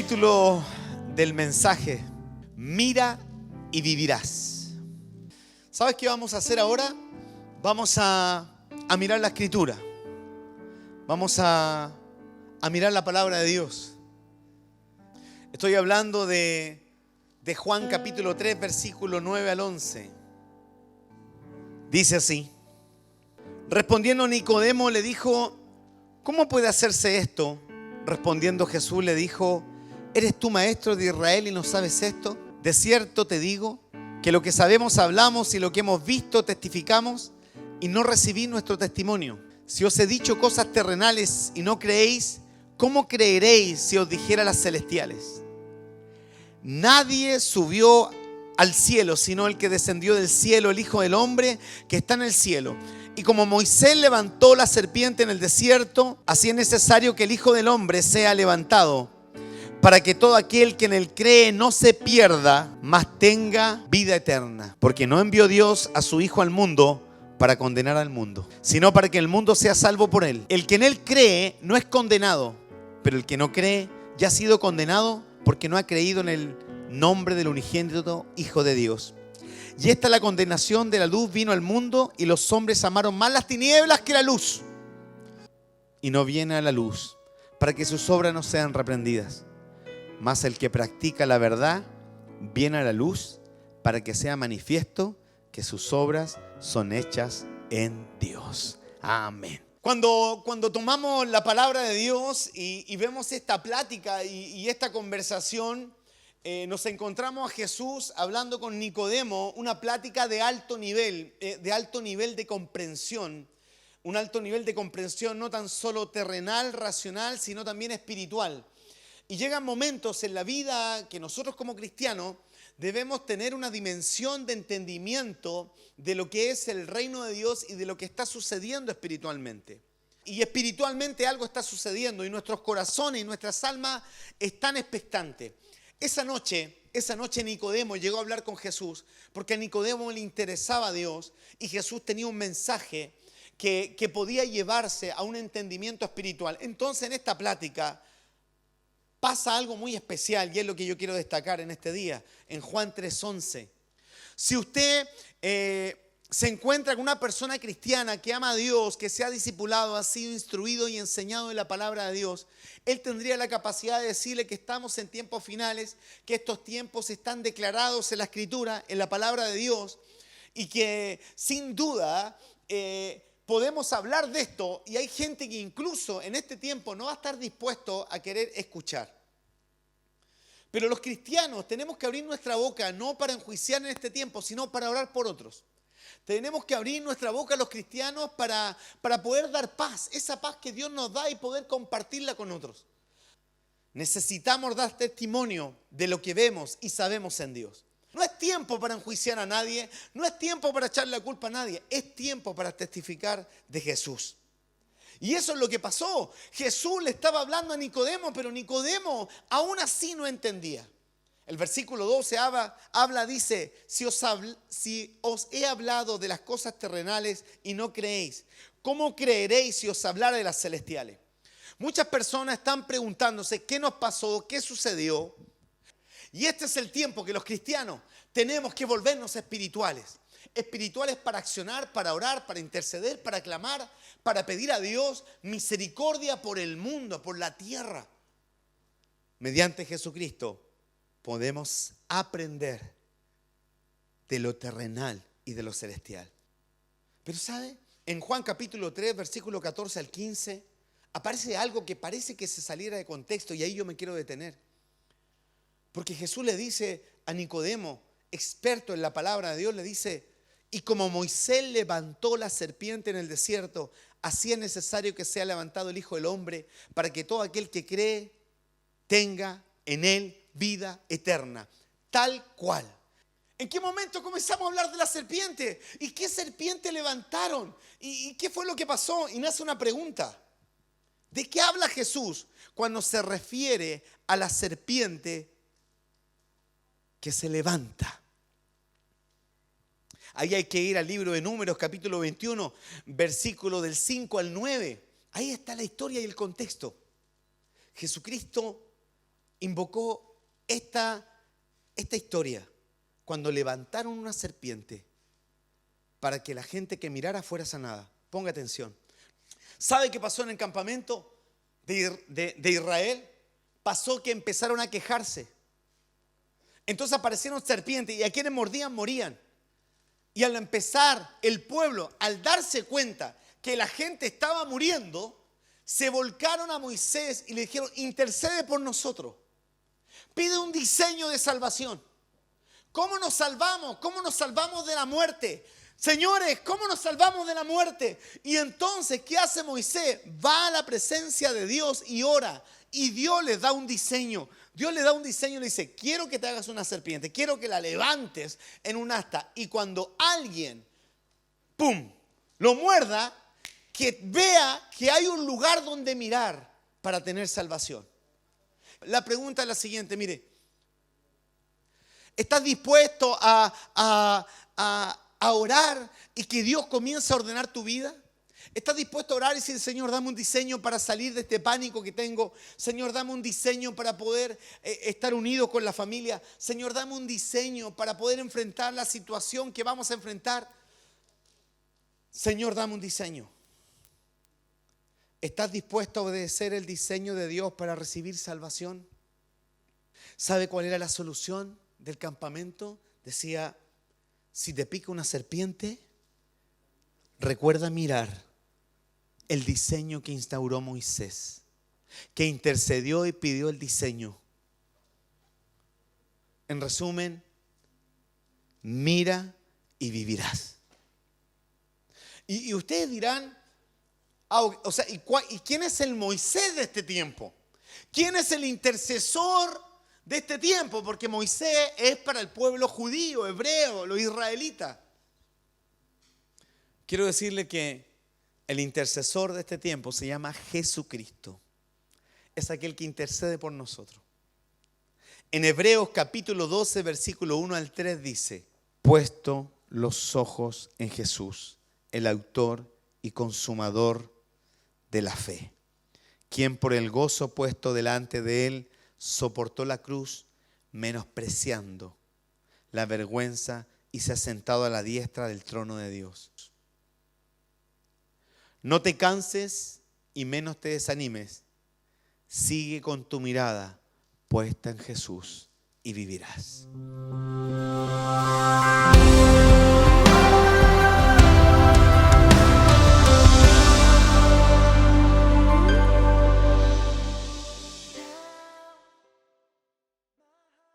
Título del mensaje: mira y vivirás. ¿Sabes qué vamos a hacer ahora? Vamos a mirar la Escritura. Vamos a mirar la palabra de Dios. Estoy hablando de Juan capítulo 3, versículo 9 al 11. Dice así: respondiendo Nicodemo le dijo: ¿cómo puede hacerse esto? Respondiendo Jesús le dijo: ¿eres tú maestro de Israel y no sabes esto? De cierto te digo que lo que sabemos hablamos y lo que hemos visto testificamos, y no recibís nuestro testimonio. Si os he dicho cosas terrenales y no creéis, ¿cómo creeréis si os dijera las celestiales? Nadie subió al cielo sino el que descendió del cielo, el Hijo del Hombre que está en el cielo. Y como Moisés levantó la serpiente en el desierto, así es necesario que el Hijo del Hombre sea levantado, para que todo aquel que en él cree no se pierda, mas tenga vida eterna. Porque no envió Dios a su Hijo al mundo para condenar al mundo, sino para que el mundo sea salvo por él. El que en él cree no es condenado, pero el que no cree ya ha sido condenado porque no ha creído en el nombre del unigénito Hijo de Dios. Y esta es la condenación: de la luz vino al mundo, y los hombres amaron más las tinieblas que la luz, y no viene a la luz para que sus obras no sean reprendidas. Mas el que practica la verdad viene a la luz para que sea manifiesto que sus obras son hechas en Dios. Amén. Cuando tomamos la palabra de Dios y vemos esta plática y esta conversación, nos encontramos a Jesús hablando con Nicodemo, una plática de alto nivel de comprensión. Un alto nivel de comprensión no tan solo terrenal, racional, sino también espiritual. Y llegan momentos en la vida que nosotros como cristianos debemos tener una dimensión de entendimiento de lo que es el reino de Dios y de lo que está sucediendo espiritualmente. Y espiritualmente algo está sucediendo y nuestros corazones y nuestras almas están expectantes. Esa noche Nicodemo llegó a hablar con Jesús porque a Nicodemo le interesaba a Dios y Jesús tenía un mensaje que podía llevarse a un entendimiento espiritual. Entonces en esta plática pasa algo muy especial y es lo que yo quiero destacar en este día, en Juan 3:11. Si usted se encuentra con una persona cristiana que ama a Dios, que se ha discipulado, ha sido instruido y enseñado en la palabra de Dios, él tendría la capacidad de decirle que estamos en tiempos finales, que estos tiempos están declarados en la Escritura, en la palabra de Dios, y que sin duda podemos hablar de esto, y hay gente que incluso en este tiempo no va a estar dispuesto a querer escuchar. Pero los cristianos tenemos que abrir nuestra boca no para enjuiciar en este tiempo, sino para orar por otros. Tenemos que abrir nuestra boca a los cristianos para poder dar paz, esa paz que Dios nos da y poder compartirla con otros. Necesitamos dar testimonio de lo que vemos y sabemos en Dios. No es tiempo para enjuiciar a nadie, no es tiempo para echarle la culpa a nadie, es tiempo para testificar de Jesús. Y eso es lo que pasó. Jesús le estaba hablando a Nicodemo, pero Nicodemo aún así no entendía. El versículo 12 dice: si os he hablado de las cosas terrenales y no creéis, ¿cómo creeréis si os hablara de las celestiales? Muchas personas están preguntándose qué nos pasó, qué sucedió. Y este es el tiempo que los cristianos tenemos que volvernos espirituales. Espirituales para accionar, para orar, para interceder, para clamar, para pedir a Dios misericordia por el mundo, por la tierra. Mediante Jesucristo podemos aprender de lo terrenal y de lo celestial. Pero ¿sabe? En Juan capítulo 3, versículo 14 al 15, aparece algo que parece que se saliera de contexto, y ahí yo me quiero detener. Porque Jesús le dice a Nicodemo, experto en la palabra de Dios, le dice: y como Moisés levantó la serpiente en el desierto, así es necesario que sea levantado el Hijo del Hombre, para que todo aquel que cree tenga en él vida eterna. Tal cual. ¿En qué momento comenzamos a hablar de la serpiente? ¿Y qué serpiente levantaron? ¿Y qué fue lo que pasó? Y nace una pregunta. ¿De qué habla Jesús cuando se refiere a la serpiente que se levanta? Ahí hay que ir al libro de Números, capítulo 21, versículo del 5 al 9. Ahí está la historia y el contexto. Jesucristo invocó esta historia cuando levantaron una serpiente para que la gente que mirara fuera sanada. Ponga atención. ¿Sabe qué pasó en el campamento de Israel? Pasó que empezaron a quejarse. Entonces aparecieron serpientes y a quienes mordían, morían. Y al empezar el pueblo, al darse cuenta que la gente estaba muriendo, se volcaron a Moisés y le dijeron: intercede por nosotros. Pide un diseño de salvación. ¿Cómo nos salvamos? ¿Cómo nos salvamos de la muerte? Señores, ¿cómo nos salvamos de la muerte? Y entonces, ¿qué hace Moisés? Va a la presencia de Dios y ora. Y Dios les da un diseño. Dios le da un diseño y le dice: quiero que te hagas una serpiente, quiero que la levantes en un asta. Y cuando alguien, ¡pum!, lo muerda, que vea que hay un lugar donde mirar para tener salvación. La pregunta es la siguiente, mire. ¿Estás dispuesto a orar y que Dios comience a ordenar tu vida? ¿Estás dispuesto a orar y decir: Señor, dame un diseño para salir de este pánico que tengo? Señor, dame un diseño para poder estar unido con la familia. Señor, dame un diseño para poder enfrentar la situación que vamos a enfrentar. Señor, dame un diseño. ¿Estás dispuesto a obedecer el diseño de Dios para recibir salvación? ¿Sabe cuál era la solución del campamento? Decía: si te pica una serpiente, recuerda mirar el diseño que instauró Moisés, que intercedió y pidió el diseño. En resumen, mira y vivirás. Y ustedes dirán: ¿y quién es el Moisés de este tiempo? ¿Quién es el intercesor de este tiempo? Porque Moisés es para el pueblo judío, hebreo, los israelitas. Quiero decirle que el intercesor de este tiempo se llama Jesucristo. Es aquel que intercede por nosotros. En Hebreos capítulo 12, versículo 1 al 3 dice: puesto los ojos en Jesús, el autor y consumador de la fe, quien por el gozo puesto delante de él soportó la cruz, menospreciando la vergüenza, y se ha sentado a la diestra del trono de Dios. No te canses y menos te desanimes. Sigue con tu mirada puesta en Jesús y vivirás.